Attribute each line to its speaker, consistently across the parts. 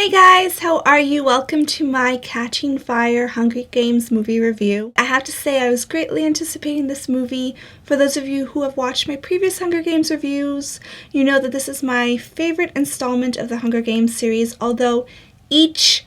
Speaker 1: Hey guys, how are you? Welcome to my Catching Fire Hunger Games movie review. I have to say I was greatly anticipating this movie. For those of you who have watched my previous Hunger Games reviews, you know that this is my favorite installment of the Hunger Games series, although each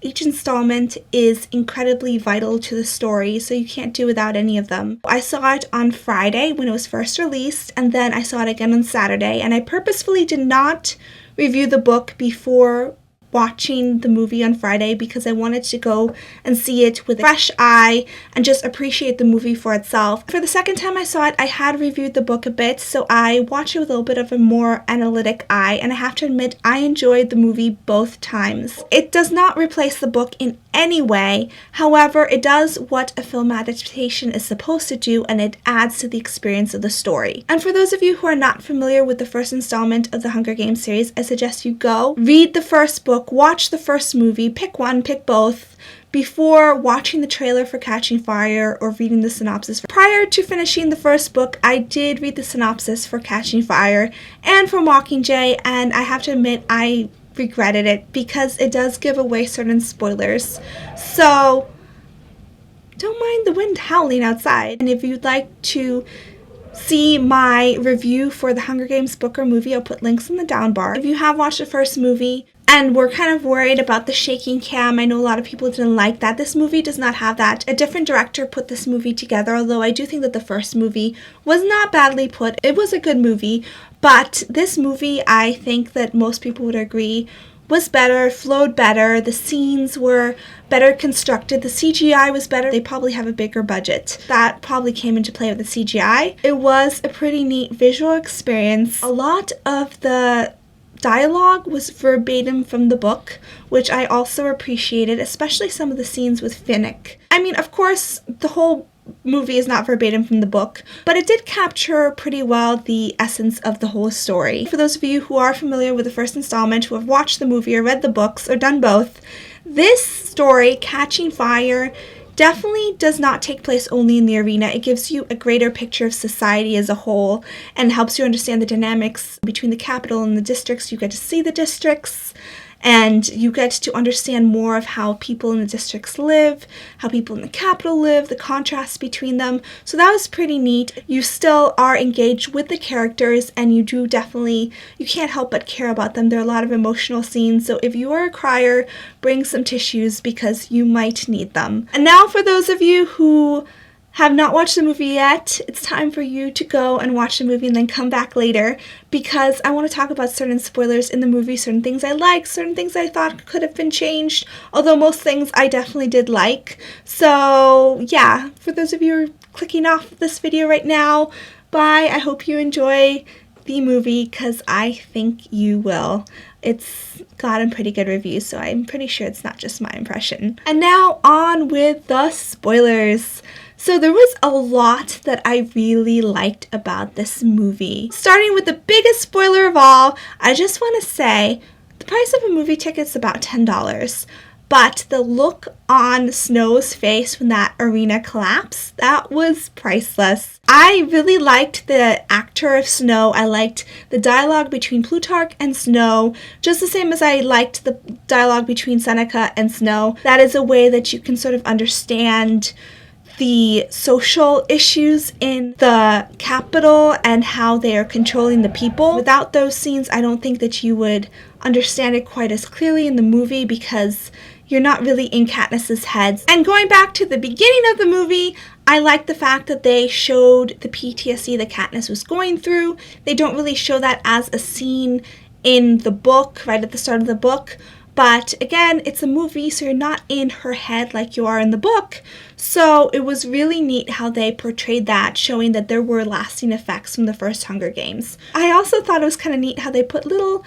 Speaker 1: installment is incredibly vital to the story, so you can't do without any of them. I saw it on Friday when it was first released, and then I saw it again on Saturday, and I purposefully did not review the book before watching the movie on Friday because I wanted to go and see it with a fresh eye and just appreciate the movie for itself. For the second time I saw it, I had reviewed the book a bit, so I watched it with a little bit of a more analytic eye, and I have to admit I enjoyed the movie both times. It does not replace the book in any way, however, it does what a film adaptation is supposed to do, and it adds to the experience of the story. And for those of you who are not familiar with the first installment of the Hunger Games series, I suggest you go read the first book, watch the first movie, pick one, pick both, before watching the trailer for Catching Fire or reading the synopsis. Prior to finishing the first book, I did read the synopsis for Catching Fire and for Mockingjay, and I have to admit I regretted it because it does give away certain spoilers. So don't mind the wind howling outside. And if you'd like to see my review for the Hunger Games book or movie, I'll put links in the down bar. If you have watched the first movie and were kind of worried about the shaking cam, I know a lot of people didn't like that. This movie does not have that. A different director put this movie together, although I do think that the first movie was not badly put. It was a good movie, but this movie, I think that most people would agree, was better, flowed better, the scenes were better constructed, the CGI was better. They probably have a bigger budget. That probably came into play with the CGI. It was a pretty neat visual experience. A lot of the dialogue was verbatim from the book, which I also appreciated, especially some of the scenes with Finnick. I mean, of course, the whole movie is not verbatim from the book, but it did capture pretty well the essence of the whole story. For those of you who are familiar with the first installment, who have watched the movie or read the books or done both, this story, Catching Fire, definitely does not take place only in the arena. It gives you a greater picture of society as a whole and helps you understand the dynamics between the capital and the districts. You get to see the districts, and you get to understand more of how people in the districts live, how people in the capital live, the contrast between them. So that was pretty neat. You still are engaged with the characters, and you can't help but care about them. There are a lot of emotional scenes, so if you are a crier, bring some tissues because you might need them. And now for those of you who have not watched the movie yet, it's time for you to go and watch the movie and then come back later, because I want to talk about certain spoilers in the movie, certain things I liked, certain things I thought could have been changed, although most things I definitely did like. So yeah, for those of you who are clicking off this video right now, bye. I hope you enjoy the movie because I think you will. It's gotten pretty good reviews, so I'm pretty sure it's not just my impression. And now on with the spoilers. So there was a lot that I really liked about this movie. Starting with the biggest spoiler of all, I just want to say the price of a movie ticket is about $10. But the look on Snow's face when that arena collapsed, that was priceless. I really liked the actor of Snow. I liked the dialogue between Plutarch and Snow, just the same as I liked the dialogue between Seneca and Snow. That is a way that you can sort of understand the social issues in the capital and how they are controlling the people. Without those scenes, I don't think that you would understand it quite as clearly in the movie because you're not really in Katniss's head. And going back to the beginning of the movie, I like the fact that they showed the PTSD that Katniss was going through. They don't really show that as a scene in the book, right at the start of the book. But again, it's a movie, so you're not in her head like you are in the book. So it was really neat how they portrayed that, showing that there were lasting effects from the first Hunger Games. I also thought it was kind of neat how they put little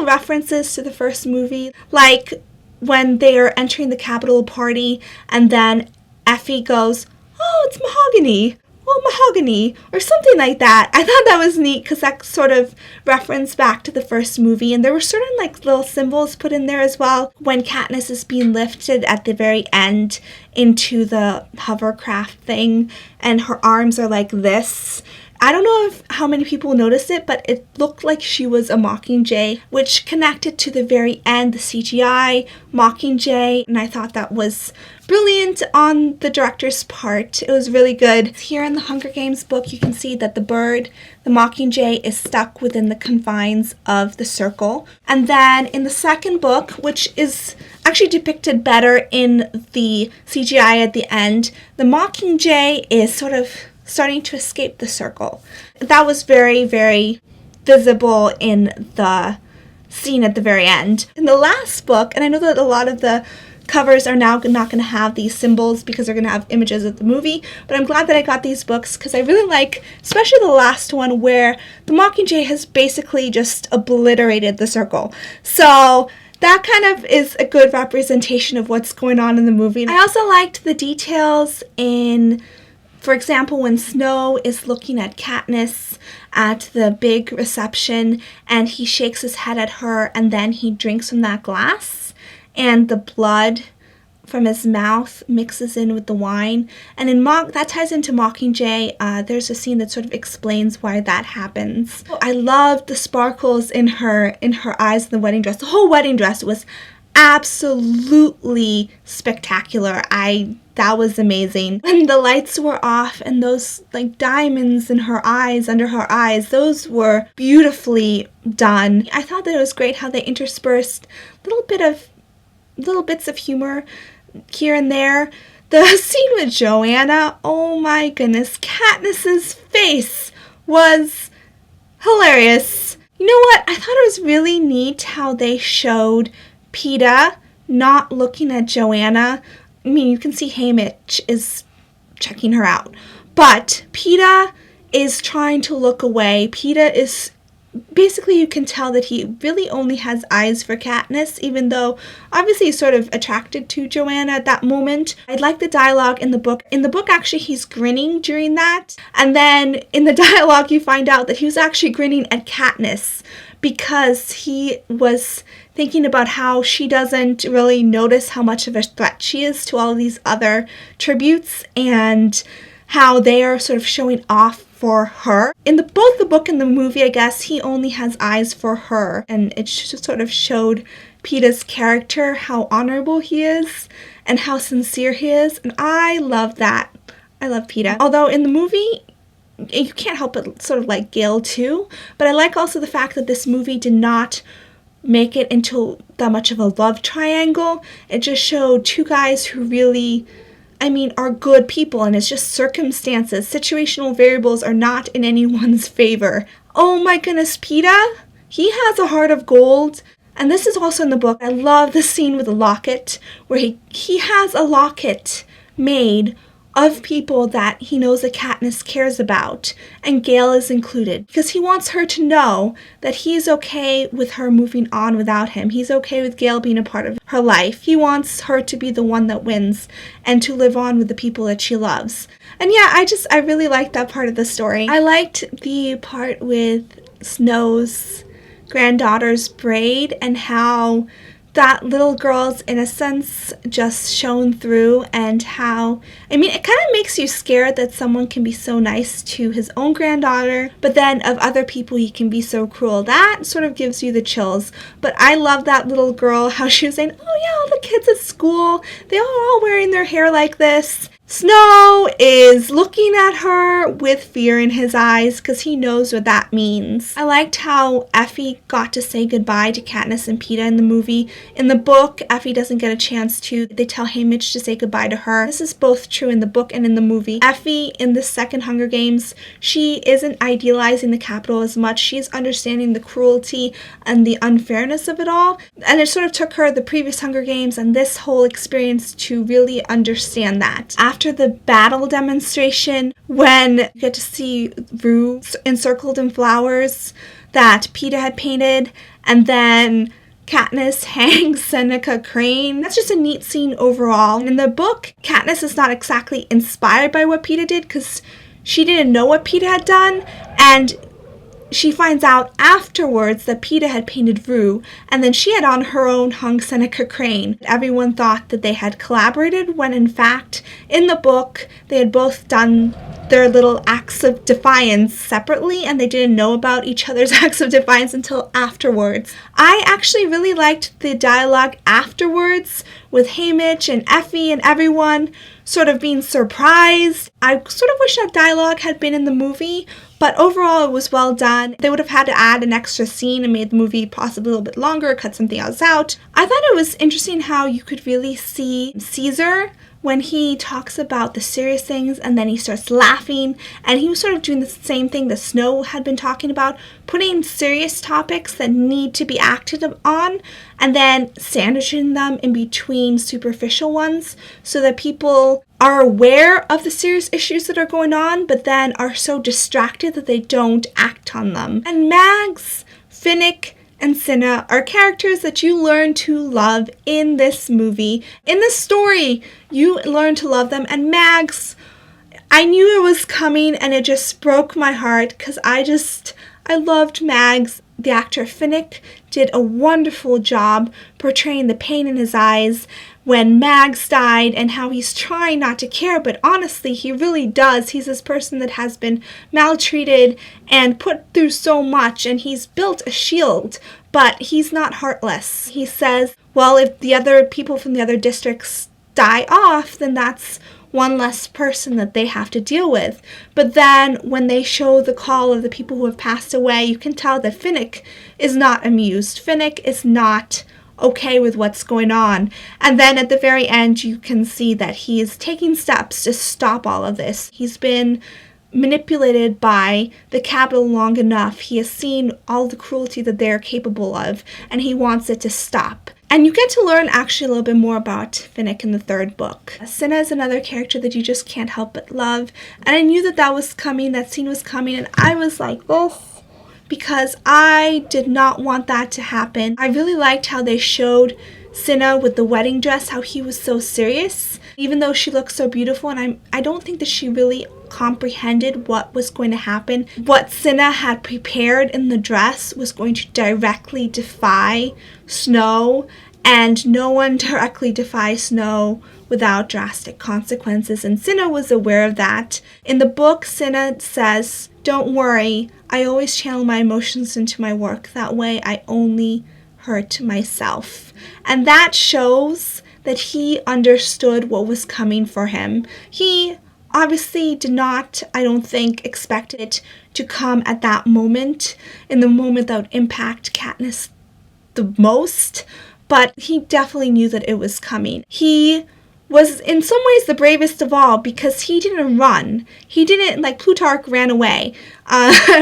Speaker 1: references to the first movie, like when they are entering the Capitol party and then Effie goes, "Oh, it's Mahogany. Oh, Mahogany," or something like that. I thought that was neat because that sort of referenced back to the first movie, and there were certain little symbols put in there as well. When Katniss is being lifted at the very end into the hovercraft thing, and her arms are like this, I don't know how many people noticed it, but it looked like she was a Mockingjay, which connected to the very end, the CGI Mockingjay, and I thought that was brilliant on the director's part. It was really good. Here in the Hunger Games book, you can see that the bird, the Mockingjay, is stuck within the confines of the circle. And then in the second book, which is actually depicted better in the CGI at the end, the Mockingjay is sort of starting to escape the circle. That was very, very visible in the scene at the very end. In the last book, and I know that a lot of the covers are now not going to have these symbols because they're going to have images of the movie, but I'm glad that I got these books because I really like, especially the last one where the Mockingjay has basically just obliterated the circle. So that kind of is a good representation of what's going on in the movie. I also liked the details in, for example, when Snow is looking at Katniss at the big reception and he shakes his head at her and then he drinks from that glass and the blood from his mouth mixes in with the wine. And that ties into Mockingjay. There's a scene that sort of explains why that happens. I loved the sparkles in her eyes in the wedding dress. The whole wedding dress was absolutely spectacular. That was amazing. When the lights were off and those like diamonds in her eyes, under her eyes, those were beautifully done. I thought that it was great how they interspersed little bits of humor here and there. The scene with Joanna, oh my goodness, Katniss's face was hilarious. You know what? I thought it was really neat how they showed Peeta not looking at Joanna. I mean, you can see Haymitch is checking her out, but Peeta is trying to look away. Peeta is basically, you can tell that he really only has eyes for Katniss, even though obviously he's sort of attracted to Joanna at that moment. I like the dialogue in the book. In the book, actually, he's grinning during that, and then in the dialogue, you find out that he was actually grinning at Katniss because he was thinking about how she doesn't really notice how much of a threat she is to all of these other tributes and how they are sort of showing off for her. In both the book and the movie, I guess, he only has eyes for her, and it sort of showed Peeta's character, how honorable he is and how sincere he is, and I love that. I love Peeta. Although in the movie, you can't help but sort of like Gale too, but I like also the fact that this movie did not make it into that much of a love triangle. It just showed two guys who really, are good people, and it's just circumstances. Situational variables are not in anyone's favor. Oh my goodness, Peeta, he has a heart of gold. And this is also in the book. I love the scene with the locket where he has a locket made of people that he knows that Katniss cares about, and Gale is included, because he wants her to know that he's okay with her moving on without him. He's okay with Gale being a part of her life. He wants her to be the one that wins and to live on with the people that she loves. And yeah, I really liked that part of the story. I liked the part with Snow's granddaughter's braid and how that little girl's innocence just shone through, and how, it kind of makes you scared that someone can be so nice to his own granddaughter, but then of other people he can be so cruel. That sort of gives you the chills. But I love that little girl, how she was saying, oh yeah, all the kids at school, they are all wearing their hair like this. Snow is looking at her with fear in his eyes because he knows what that means. I liked how Effie got to say goodbye to Katniss and Peeta in the movie. In the book, Effie doesn't get a chance to. They tell Haymitch to say goodbye to her. This is both true in the book and in the movie. Effie, in the second Hunger Games, she isn't idealizing the Capitol as much. She's understanding the cruelty and the unfairness of it all. And it sort of took her the previous Hunger Games and this whole experience to really understand that. After the battle demonstration, when you get to see Rue encircled in flowers that Peeta had painted, and then Katniss hangs Seneca Crane. That's just a neat scene overall. And in the book, Katniss is not exactly inspired by what Peeta did because she didn't know what Peeta had done, and she finds out afterwards that Peeta had painted Rue, and then she had on her own hung Seneca Crane. Everyone thought that they had collaborated when in fact, in the book, they had both done their little acts of defiance separately, and they didn't know about each other's acts of defiance until afterwards. I actually really liked the dialogue afterwards with Haymitch and Effie and everyone sort of being surprised. I sort of wish that dialogue had been in the movie, but overall it was well done. They would have had to add an extra scene and made the movie possibly a little bit longer, cut something else out. I thought it was interesting how you could really see Caesar when he talks about the serious things and then he starts laughing, and he was sort of doing the same thing that Snow had been talking about, putting serious topics that need to be acted on and then sandwiching them in between superficial ones so that people are aware of the serious issues that are going on but then are so distracted that they don't act on them. And Mags, Finnick, and Cinna are characters that you learn to love in this movie. In this story, you learn to love them. And Mags, I knew it was coming and it just broke my heart because I loved Mags. The actor Finnick did a wonderful job portraying the pain in his eyes when Mags died and how he's trying not to care, but honestly, he really does. He's this person that has been maltreated and put through so much, and he's built a shield, but he's not heartless. He says, well, if the other people from the other districts die off, then that's one less person that they have to deal with. But then when they show the call of the people who have passed away, you can tell that Finnick is not amused. Finnick is not okay with what's going on. And then at the very end, you can see that he is taking steps to stop all of this. He's been manipulated by the Capitol long enough. He has seen all the cruelty that they're capable of, and he wants it to stop. And you get to learn actually a little bit more about Finnick in the third book. Cinna is another character that you just can't help but love. And I knew that that was coming, that scene was coming, and I was like, oh, because I did not want that to happen. I really liked how they showed Cinna with the wedding dress, how he was so serious, even though she looked so beautiful, and I don't think that she really comprehended what was going to happen. What Cinna had prepared in the dress was going to directly defy Snow, and no one directly defies Snow without drastic consequences, and Cinna was aware of that. In the book, Cinna says, "Don't worry, I always channel my emotions into my work. That way I only hurt myself." And that shows that he understood what was coming for him. He obviously did not, I don't think, expect it to come at that moment, in the moment that would impact Katniss the most, but he definitely knew that it was coming. He was in some ways the bravest of all because he didn't run. He didn't, like, Plutarch ran away,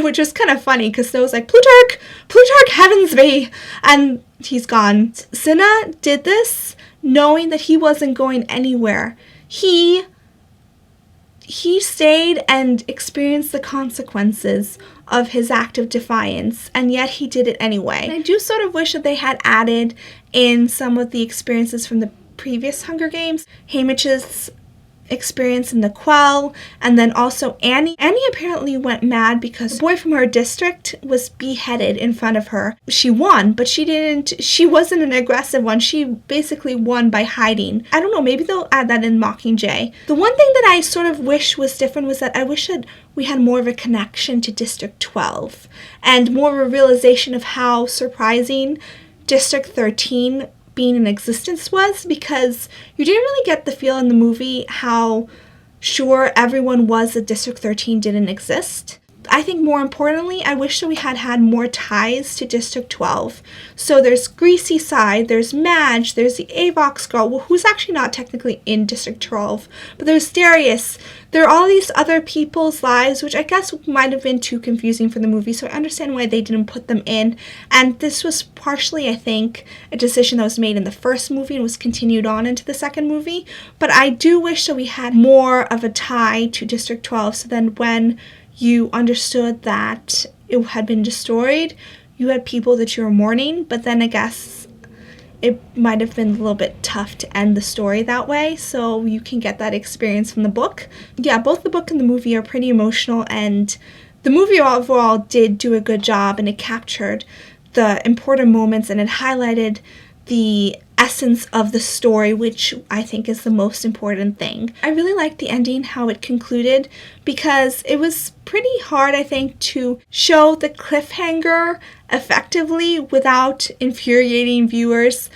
Speaker 1: which was kind of funny because Snow's like, Plutarch, Heavensby, and he's gone. Cinna did this knowing that he wasn't going anywhere. He stayed and experienced the consequences of his act of defiance, and yet he did it anyway. And I do sort of wish that they had added in some of the experiences from the previous Hunger Games. Haymitch's experience in the Quell, and then also Annie. Annie apparently went mad because a boy from her district was beheaded in front of her. She won, but she wasn't an aggressive one. She basically won by hiding. I don't know, maybe they'll add that in Mockingjay. The one thing that I sort of wish was different was that I wish that we had more of a connection to District 12 and more of a realization of how surprising District 13 being in existence was, because you didn't really get the feel in the movie how sure everyone was that District 13 didn't exist. I think more importantly, I wish that we had had more ties to District 12. So there's Greasy Side, there's Madge, there's the Avox girl, who's actually not technically in District 12, but there's Darius. There are all these other people's lives, which I guess might have been too confusing for the movie, so I understand why they didn't put them in. And this was partially, I think, a decision that was made in the first movie and was continued on into the second movie. But I do wish that we had more of a tie to District 12, so then when you understood that it had been destroyed, you had people that you were mourning, but then I guess it might have been a little bit tough to end the story that way, so you can get that experience from the book. Yeah, both the book and the movie are pretty emotional, and the movie overall did do a good job, and it captured the important moments, and it highlighted the essence of the story, which I think is the most important thing. I really liked the ending, how it concluded, because it was pretty hard, I think, to show the cliffhanger effectively without infuriating viewers,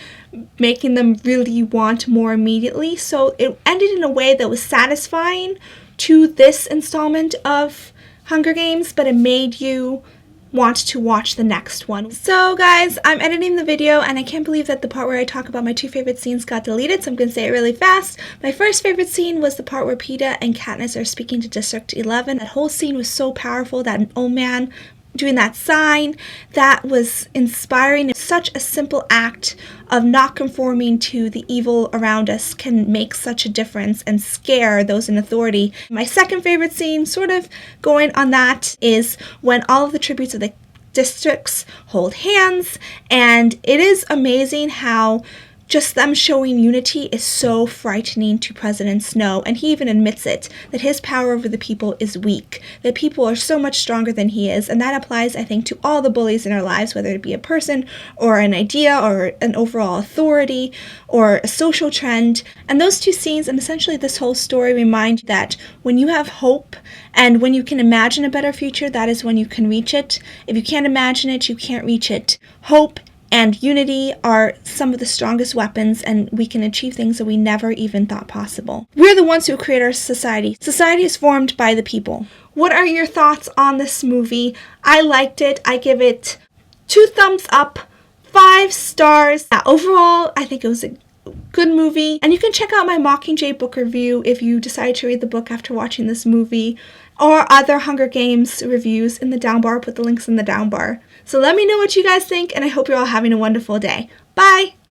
Speaker 1: making them really want more immediately. So it ended in a way that was satisfying to this installment of Hunger Games, but it made you want to watch the next one. So guys, I'm editing the video and I can't believe that the part where I talk about my 2 favorite scenes got deleted, so I'm going to say it really fast. My first favorite scene was the part where Peeta and Katniss are speaking to District 11. That whole scene was so powerful, that old man doing that sign, that was inspiring. Such a simple act of not conforming to the evil around us can make such a difference and scare those in authority. My second favorite scene, sort of going on that, is when all of the tributes of the districts hold hands, and it is amazing how just them showing unity is so frightening to President Snow, and he even admits it, that his power over the people is weak, that people are so much stronger than he is, and that applies, I think, to all the bullies in our lives, whether it be a person or an idea or an overall authority or a social trend. And those 2 scenes and essentially this whole story remind that when you have hope and when you can imagine a better future, that is when you can reach it. If you can't imagine it, you can't reach it. Hope and unity are some of the strongest weapons, and we can achieve things that we never even thought possible. We're the ones who create our society. Society is formed by the people. What are your thoughts on this movie? I liked it. I give it 2 thumbs up, 5 stars. Overall, I think it was a good movie. And you can check out my Mockingjay book review if you decide to read the book after watching this movie, or other Hunger Games reviews in the down bar. I'll put the links in the down bar. So let me know what you guys think, and I hope you're all having a wonderful day. Bye!